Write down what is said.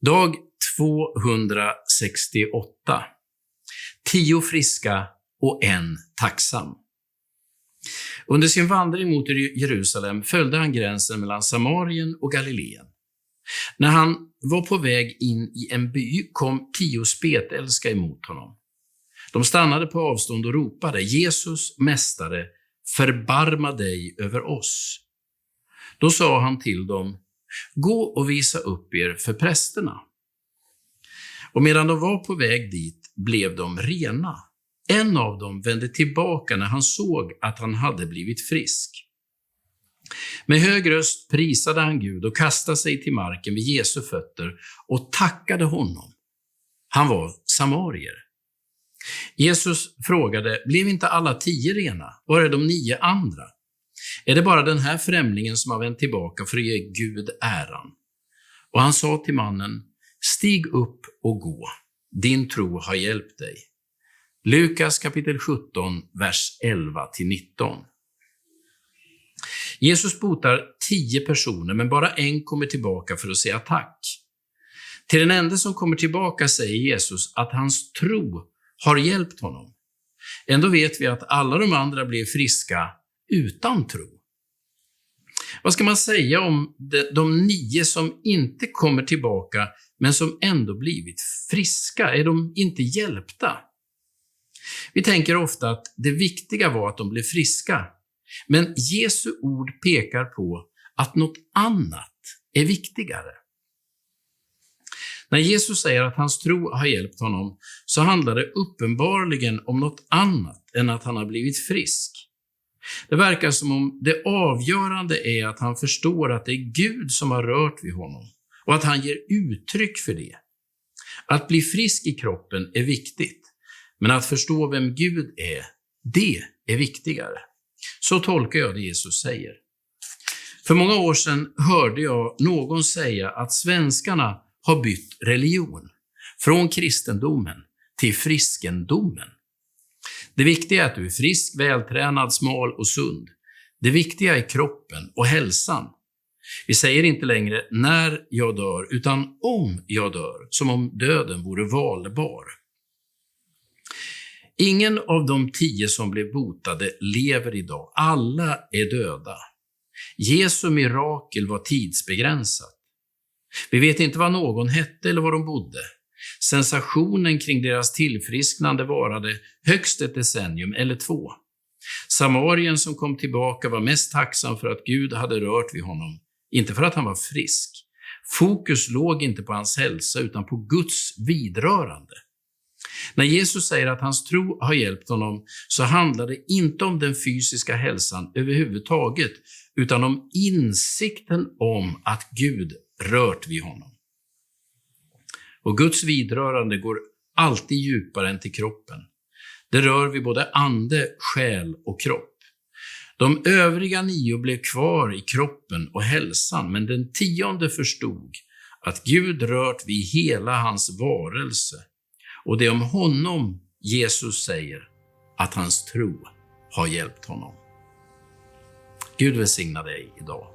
Dag 268. 10 friska och en tacksam. Under sin vandring mot Jerusalem följde han gränsen mellan Samarien och Galileen. När han var på väg in i en by kom 10 spetälska emot honom. De stannade på avstånd och ropade: Jesus, mästare, förbarma dig över oss. Då sa han till dem: gå och visa upp er för prästerna. Och medan de var på väg dit blev de rena. En av dem vände tillbaka när han såg att han hade blivit frisk. Med hög röst prisade han Gud och kastade sig till marken vid Jesu fötter och tackade honom. Han var samarier. Jesus frågade: blev inte alla 10 rena? Var är de 9 andra? Är det bara den här främlingen som har vänt tillbaka för att ge Gud äran? Och han sa till mannen: stig upp och gå. Din tro har hjälpt dig. Lukas kapitel 17, vers 11-19. Jesus botar 10 personer, men bara en kommer tillbaka för att säga tack. Till den enda som kommer tillbaka säger Jesus att hans tro har hjälpt honom. Ändå vet vi att alla de andra blev friska utan tro. Vad ska man säga om de 9 som inte kommer tillbaka men som ändå blivit friska? Är de inte hjälpta? Vi tänker ofta att det viktiga var att de blev friska. Men Jesu ord pekar på att något annat är viktigare. När Jesus säger att hans tro har hjälpt honom så handlar det uppenbarligen om något annat än att han har blivit frisk. Det verkar som om det avgörande är att han förstår att det är Gud som har rört vid honom och att han ger uttryck för det. Att bli frisk i kroppen är viktigt, men att förstå vem Gud är, det är viktigare. Så tolkar jag det Jesus säger. För många år sedan hörde jag någon säga att svenskarna har bytt religion från kristendomen till friskendomen. Det viktiga är att du är frisk, vältränad, smal och sund. Det viktiga är kroppen och hälsan. Vi säger inte längre när jag dör, utan om jag dör, som om döden vore valbar. Ingen av de 10 som blev botade lever idag. Alla är döda. Jesu mirakel var tidsbegränsat. Vi vet inte vad någon hette eller var de bodde. Sensationen kring deras tillfrisknande varade högst ett decennium eller 2. Samarien som kom tillbaka var mest tacksam för att Gud hade rört vid honom, inte för att han var frisk. Fokus låg inte på hans hälsa utan på Guds vidrörande. När Jesus säger att hans tro har hjälpt honom så handlar det inte om den fysiska hälsan överhuvudtaget, utan om insikten om att Gud rört vid honom. Och Guds vidrörande går alltid djupare än till kroppen. Det rör vid både ande, själ och kropp. De övriga 9 blev kvar i kroppen och hälsan, men den 10:e förstod att Gud rört vid hela hans varelse. Och det är om honom Jesus säger att hans tro har hjälpt honom. Gud välsigna dig idag.